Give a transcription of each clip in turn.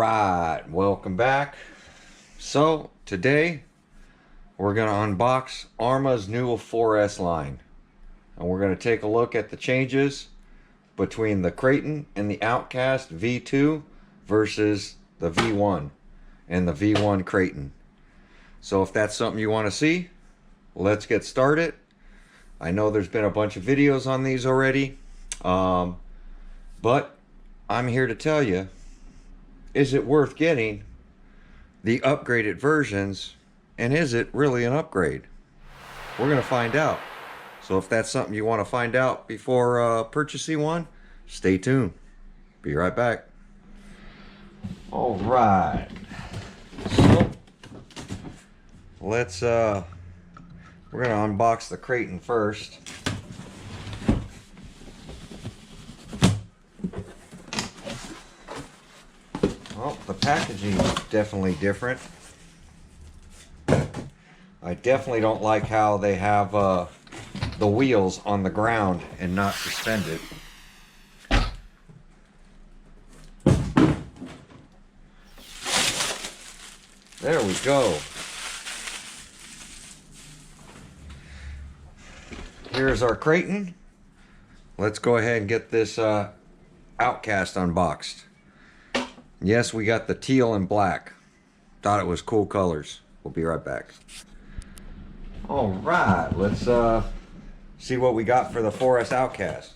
right, welcome back. So today we're going to unbox Arrma's new 4S line, and we're going to take a look at the changes between the Kraton and the Outcast V2 versus the V1 and the V1 Kraton. So if that's something you want to see, let's get started. I know there's been a bunch of videos on these already, but I'm here to tell you, is it worth getting the upgraded versions, and is it really an upgrade? We're going to find out. So if that's something you want to find out before purchasing one, stay tuned. Be right back. All right. So let's we're going to unbox the Kraton first. Well, the packaging is definitely different. I definitely don't like how they have the wheels on the ground and not suspended. There we go. Here's our Kraton. Let's go ahead and get this Outcast unboxed. Yes, we got the teal and black. Thought it was cool colors. We'll be right back. All right, let's see what we got for the 4S Outcast.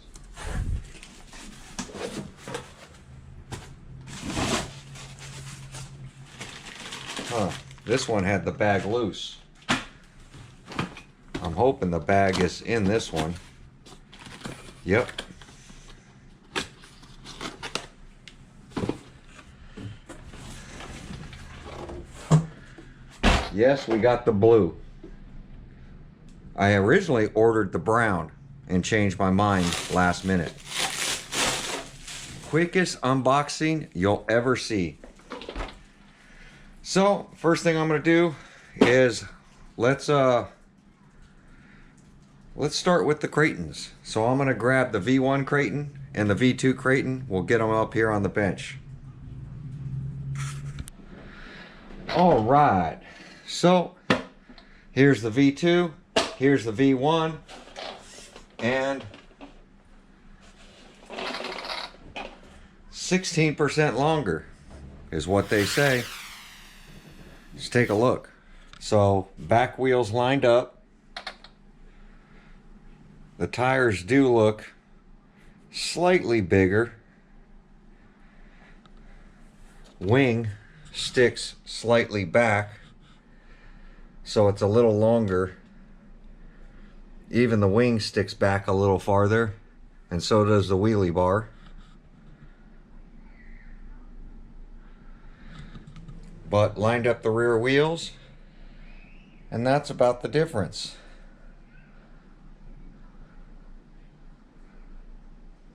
This one had the bag loose. I'm hoping the bag is in this one. Yep. Yes, we got the blue. I originally ordered the brown and changed my mind last minute. Quickest unboxing you'll ever see. So, first thing I'm going to do is let's start with the Kratons. So I'm going to grab the V1 Kraton and the V2 Kraton. We'll get them up here on the bench. All right. So here's the V2, here's the V1, and 16% longer is what they say. Let's take a look. So back wheels lined up. The tires do look slightly bigger. Wing sticks slightly back, so it's a little longer. Even the wing sticks back a little farther, and so does the wheelie bar. But lined up the rear wheels, and that's about the difference.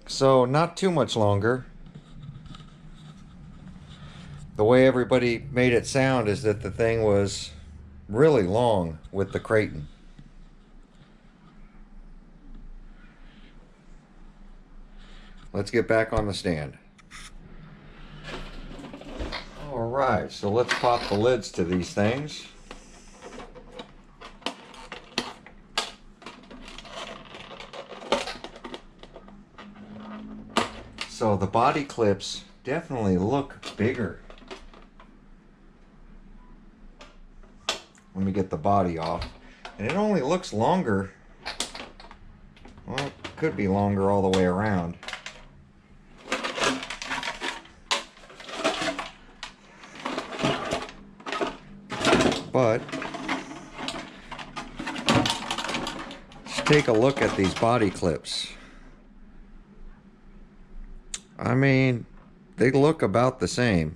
So not too much longer. The way everybody made it sound is that the thing was really long with the Kraton. Let's get back on the stand. Alright, so let's pop the lids to these things. So the body clips definitely look bigger. Let me get the body off. And it only looks longer. Well, it could be longer all the way around. But let's take a look at these body clips. I mean, they look about the same.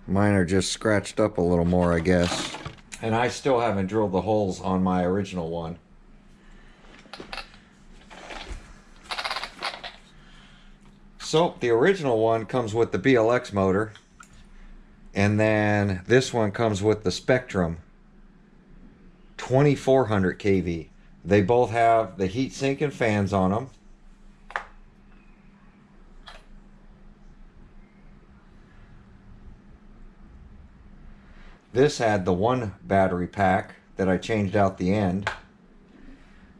Mine are just scratched up a little more, I guess. And I still haven't drilled the holes on my original one. So the original one comes with the BLX motor, and then this one comes with the Spectrum 2400 kV. They both have the heat sink and fans on them. This had the one battery pack that I changed out the end.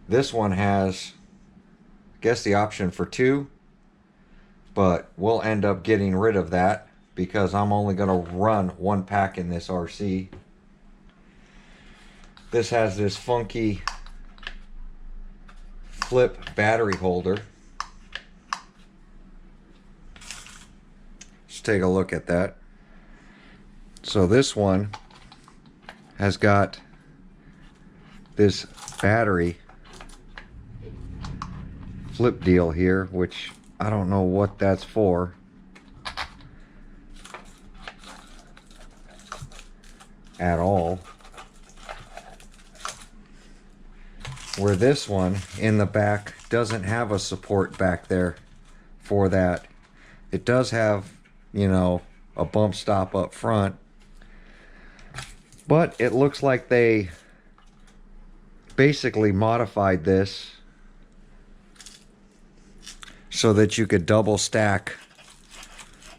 This one has, I guess, the option for two, but we'll end up getting rid of that because I'm only going to run one pack in this RC. This has this funky flip battery holder. Let's take a look at that. So this one has got this battery flip deal here, which I don't know what that's for. At all. Where this one in the back doesn't have a support back there for that. It does have, you know, a bump stop up front, but it looks like they basically modified this so that you could double stack,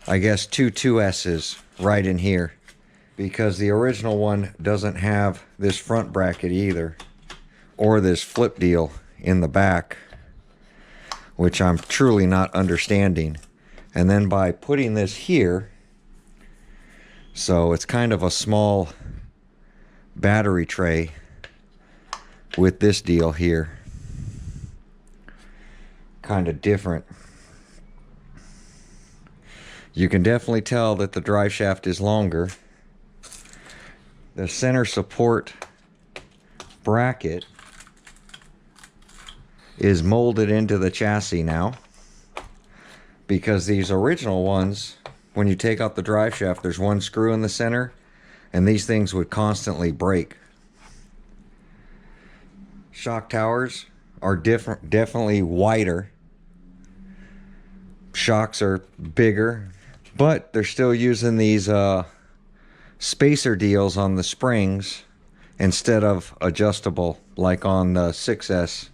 I guess, two 2S's right in here, because the original one doesn't have this front bracket either, or this flip deal in the back, which I'm truly not understanding. And then by putting this here, so it's kind of a small battery tray with this deal here. Kind of different. You can definitely tell that the drive shaft is longer. The center support bracket is molded into the chassis now, because these original ones, when you take out the drive shaft, there's one screw in the center, and these things would constantly break. Shock towers are different, definitely wider. Shocks are bigger, but they're still using these spacer deals on the springs instead of adjustable like on the 6S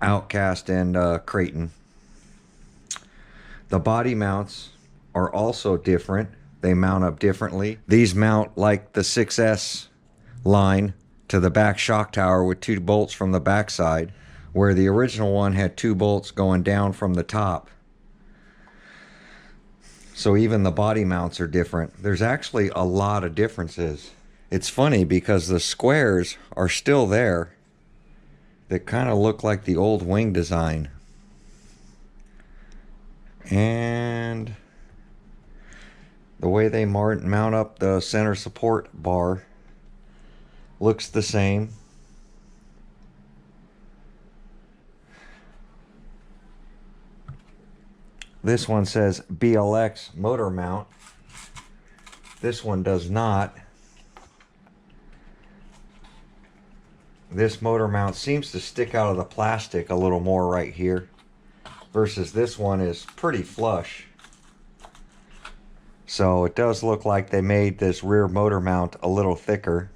Outcast and Kraton. The body mounts are also different. They mount up differently. These mount like the 6S line to the back shock tower with 2 bolts from the back side, where the original one had 2 bolts going down from the top. So even the body mounts are different. There's actually a lot of differences. It's funny because the squares are still there that kind of look like the old wing design. And the way they mount up the center support bar looks the same. This one says BLX motor mount. This one does not. This motor mount seems to stick out of the plastic a little more right here, versus this one is pretty flush. So it does look like they made this rear motor mount a little thicker.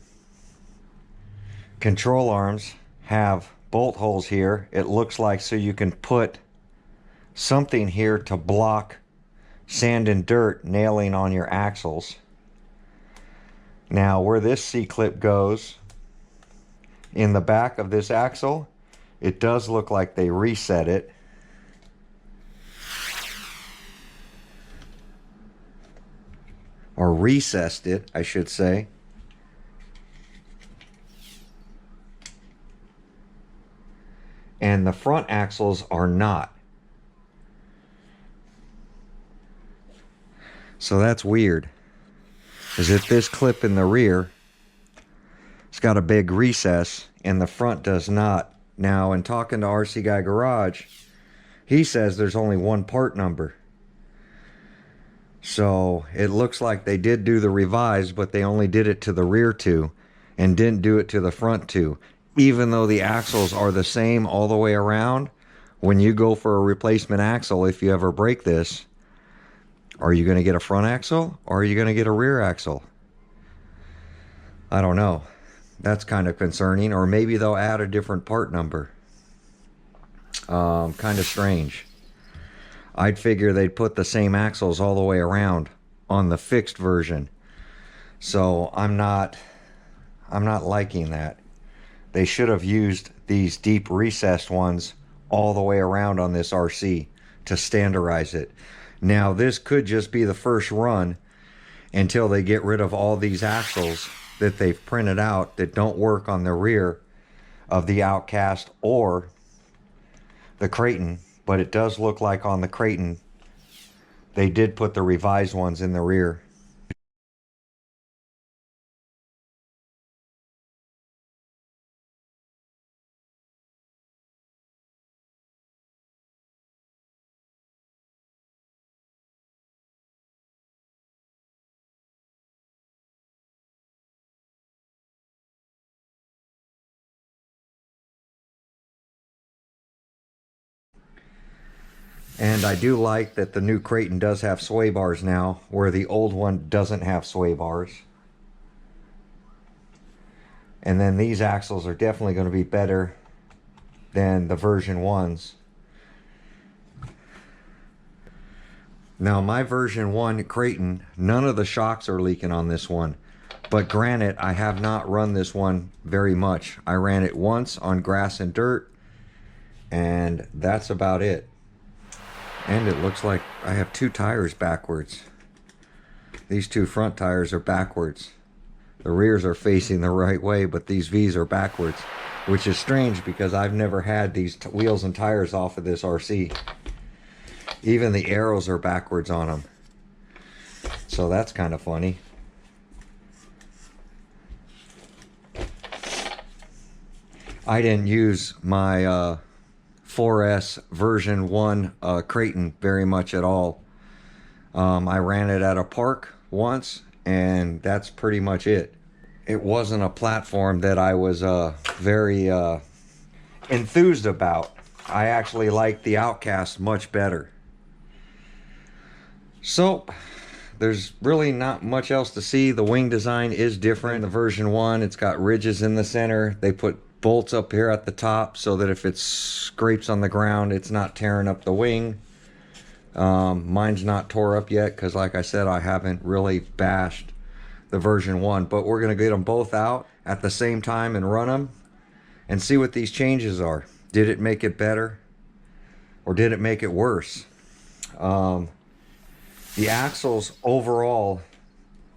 Control arms have bolt holes here. It looks like so you can put something here to block sand and dirt nailing on your axles. Now where this C-clip goes in the back of this axle, it does look like they reset it. Or recessed it, I should say. And the front axles are not. So that's weird. Is that this clip in the rear, it's got a big recess and the front does not. Now, in talking to RC Guy Garage, he says there's only one part number. So it looks like they did do the revised, but they only did it to the rear two and didn't do it to the front two. Even though the axles are the same all the way around, when you go for a replacement axle, if you ever break this, are you going to get a front axle or are you going to get a rear axle? I don't know. That's kind of concerning. Or maybe they'll add a different part number. Kind of strange. I'd figure they'd put the same axles all the way around on the fixed version. So I'm not liking that. They should have used these deep recessed ones all the way around on this RC to standardize it. Now this could just be the first run until they get rid of all these axles that they've printed out that don't work on the rear of the Outcast or the Kraton. But it does look like on the Kraton they did put the revised ones in the rear. And I do like that the new Kraton does have sway bars now, where the old one doesn't have sway bars. And then these axles are definitely going to be better than the version 1s. Now my version 1 Kraton, none of the shocks are leaking on this one. But granted, I have not run this one very much. I ran it once on grass and dirt, and that's about it. And it looks like I have 2 tires backwards. These 2 front tires are backwards. The rears are facing the right way, but these V's are backwards, which is strange because I've never had these wheels and tires off of this RC. Even the arrows are backwards on them. So that's kind of funny. I didn't use my 4S version 1 Kraton very much at all. I ran it at a park once, and that's pretty much it. It wasn't a platform that I was very enthused about. I actually liked the Outcast much better. So there's really not much else to see. The wing design is different. The version 1, it's got ridges in the center. They put bolts up here at the top so that if it scrapes on the ground, it's not tearing up the wing. Mine's not tore up yet because, like I said, I haven't really bashed the version 1, but we're going to get them both out at the same time and run them and see what these changes are. Did it make it better or did it make it worse? The axles overall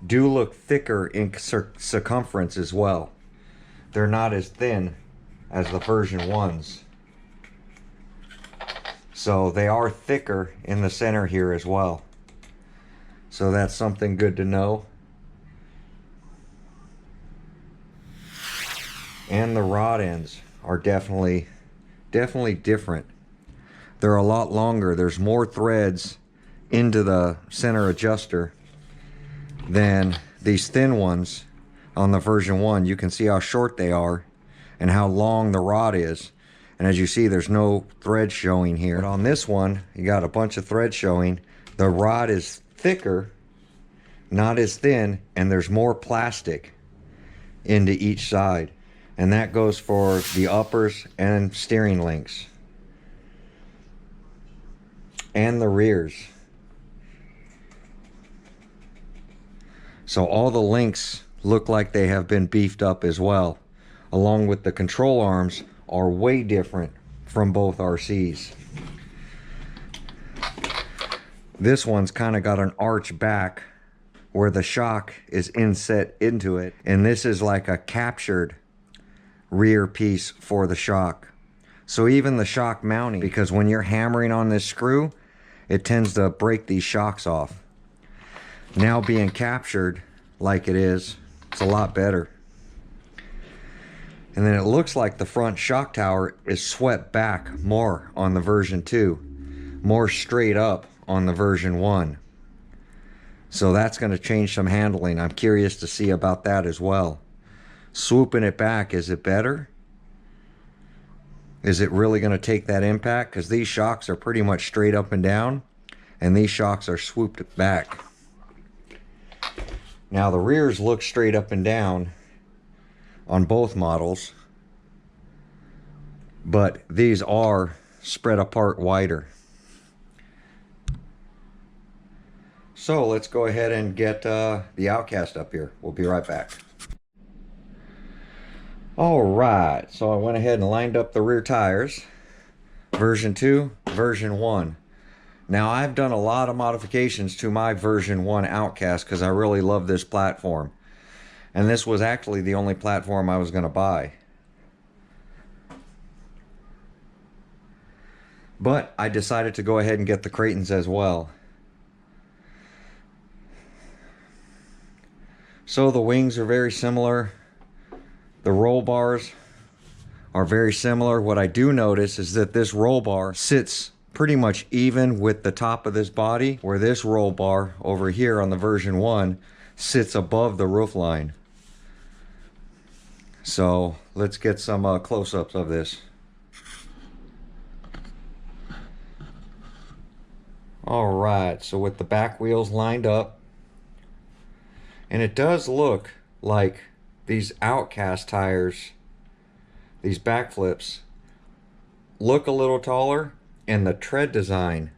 do look thicker in circumference as well. They're not as thin as the version 1s. So they are thicker in the center here as well. So that's something good to know. And the rod ends are definitely different. They're a lot longer. There's more threads into the center adjuster than these thin ones. On the version 1, you can see how short they are and how long the rod is. And as you see, there's no thread showing here. But on this one, you got a bunch of thread showing. The rod is thicker, not as thin, and there's more plastic into each side. And that goes for the uppers and steering links. And the rears. So all the links look like they have been beefed up as well, along with the control arms are way different from both RCs. This one's kind of got an arch back where the shock is inset into it, and this is like a captured rear piece for the shock. So even the shock mounting, because when you're hammering on this screw, it tends to break these shocks off. Now being captured like it is, it's a lot better. And then it looks like the front shock tower is swept back more on the version 2, more straight up on the version 1. So that's going to change some handling. I'm curious to see about that as well. Swooping it back, is it better? Is it really going to take that impact? Because these shocks are pretty much straight up and down, and these shocks are swooped back. Now the rears look straight up and down, on both models, but these are spread apart wider. So let's go ahead and get the Outcast up here. We'll be right back. Alright, so I went ahead and lined up the rear tires. Version 2, version 1. Now I've done a lot of modifications to my version 1 Outcast because I really love this platform. And this was actually the only platform I was going to buy. But I decided to go ahead and get the Kratons as well. So the wings are very similar. The roll bars are very similar. What I do notice is that this roll bar sits pretty much even with the top of this body, where this roll bar over here on the version 1 sits above the roof line. So let's get some close-ups of this. Alright, so with the back wheels lined up, and it does look like these Outcast tires, these back flips, look a little taller, and the tread design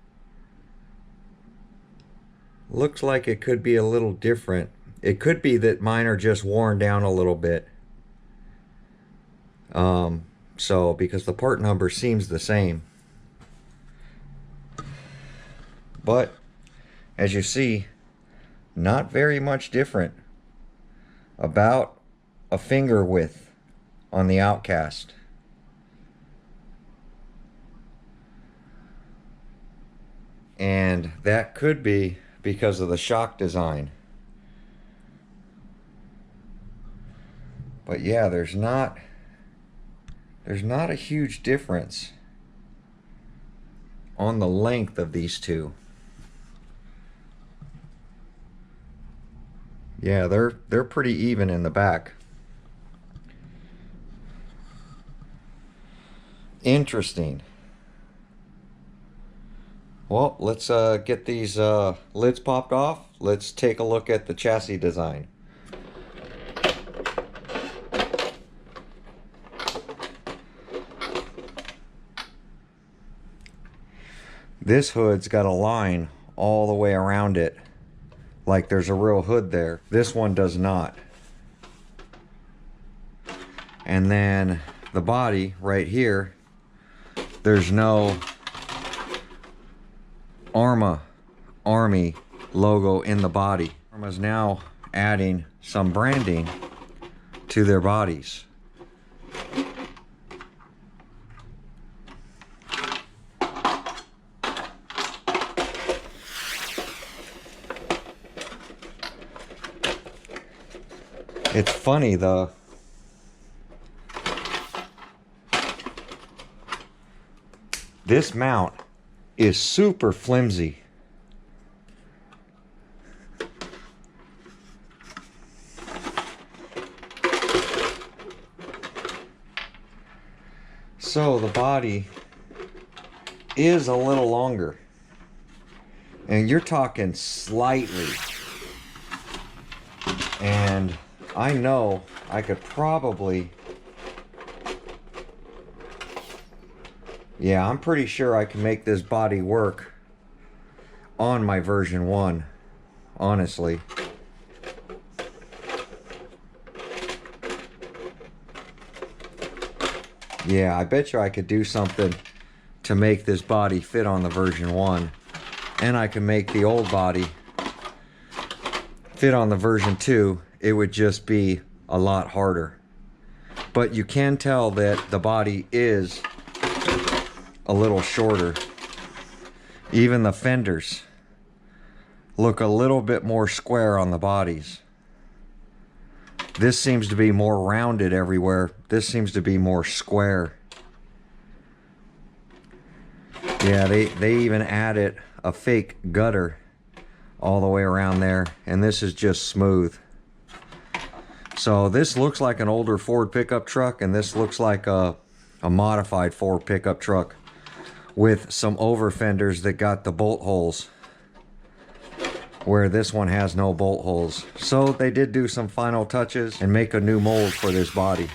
looks like it could be a little different. It could be that mine are just worn down a little bit. So because the part number seems the same. But as you see, not very much different. About a finger width on the Outcast. And that could be because of the shock design. But yeah, there's not a huge difference on the length of these two. Yeah, they're pretty even in the back. Interesting. Well, let's get these lids popped off. Let's take a look at the chassis design. This hood's got a line all the way around it, like there's a real hood there. This one does not. And then the body right here, there's no Arrma logo in the body. Arrma's now adding some branding to their bodies. It's funny though. This mount is super flimsy. So the body is a little longer. And you're talking slightly. And I know I could probably... Yeah, I'm pretty sure I can make this body work on my version 1, honestly. Yeah, I bet you I could do something to make this body fit on the version 1. And I can make the old body fit on the version 2. It would just be a lot harder. But you can tell that the body is a little shorter. Even the fenders look a little bit more square on the bodies. This seems to be more rounded everywhere. This seems to be more square. Yeah, they even added a fake gutter all the way around there, and this is just smooth. So this looks like an older Ford pickup truck, and this looks like a modified Ford pickup truck with some over fenders that got the bolt holes where this one has no bolt holes. So they did do some final touches and make a new mold for this body.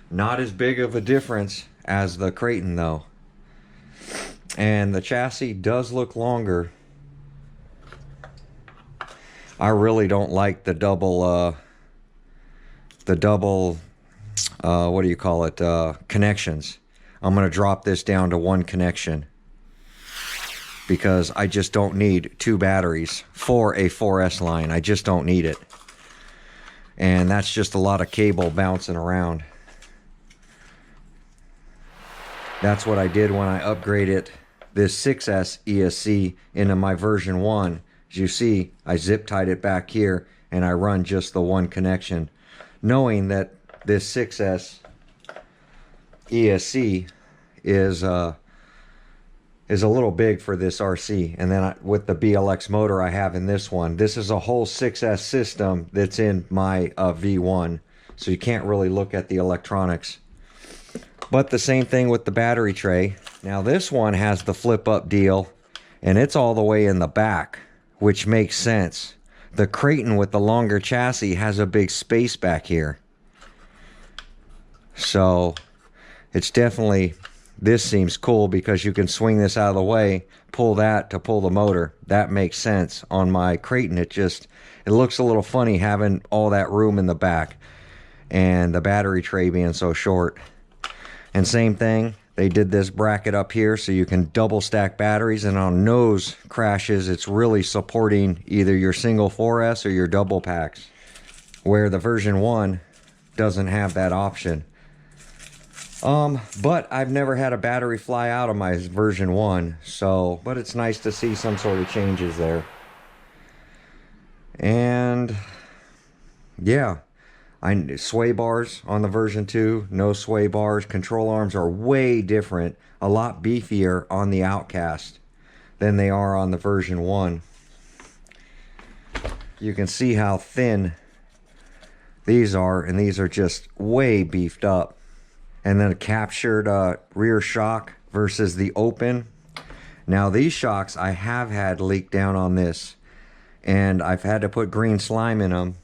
Not as big of a difference as the Kraton though. And the chassis does look longer. I really don't like the double, what do you call it, connections. I'm going to drop this down to one connection because I just don't need two batteries for a 4S line. I just don't need it. And that's just a lot of cable bouncing around. That's what I did when I upgraded this 6S ESC into my version 1. As you see, I zip tied it back here and I run just the one connection, knowing that this 6S ESC is a little big for this RC. And then with the BLX motor I have in this one, this is a whole 6S system that's in my V1, so you can't really look at the electronics. But the same thing with the battery tray. Now this one has the flip up deal and it's all the way in the back, which makes sense. The Kraton with the longer chassis has a big space back here. So it's definitely, this seems cool because you can swing this out of the way, pull that to pull the motor. That makes sense. On my Kraton, it looks a little funny having all that room in the back and the battery tray being so short. And same thing, they did this bracket up here so you can double stack batteries, and on nose crashes it's really supporting either your single 4S or your double packs, where the version 1 doesn't have that option. But I've never had a battery fly out of my version 1, so, but it's nice to see some sort of changes there. And yeah, sway bars on the version 2, no sway bars. Control arms are way different, a lot beefier on the Outcast than they are on the version 1. You can see how thin these are, and these are just way beefed up. And then a captured rear shock versus the open. Now these shocks I have had leak down on this, and I've had to put green slime in them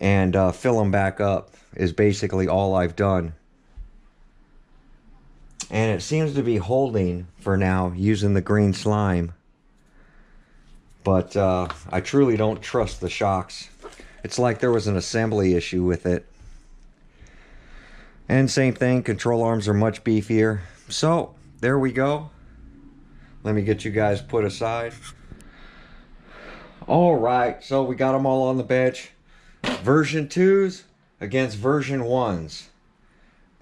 and fill them back up is basically all I've done. And it seems to be holding for now using the green slime. But I truly don't trust the shocks. It's like there was an assembly issue with it. And same thing, control arms are much beefier. So there we go. Let me get you guys put aside. All right, so we got them all on the bench. Version 2s against version 1s.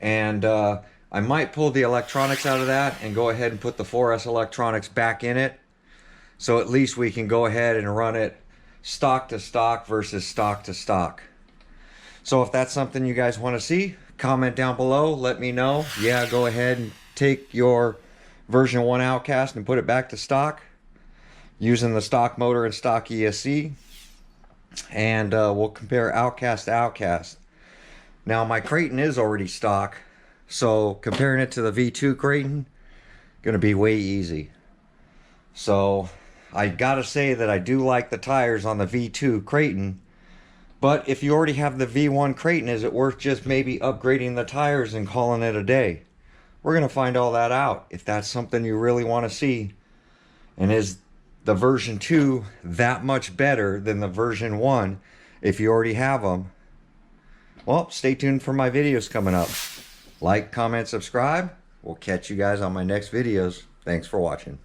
And I might pull the electronics out of that and go ahead and put the 4S electronics back in it. So at least we can go ahead and run it stock to stock versus stock to stock. So if that's something you guys want to see, comment down below, let me know. Yeah, go ahead and take your version 1 Outcast and put it back to stock using the stock motor and stock ESC. And we'll compare Outcast to Outcast. Now my Kraton is already stock, so comparing it to the V2 Kraton, gonna be way easy. So I gotta say that I do like the tires on the V2 Kraton, but if you already have the V1 Kraton, is it worth just maybe upgrading the tires and calling it a day? We're gonna find all that out if that's something you really want to see. And is the version 2 that much better than the version 1 if you already have them? Well, stay tuned for my videos coming up. Like, comment, subscribe. We'll catch you guys on my next videos. Thanks for watching.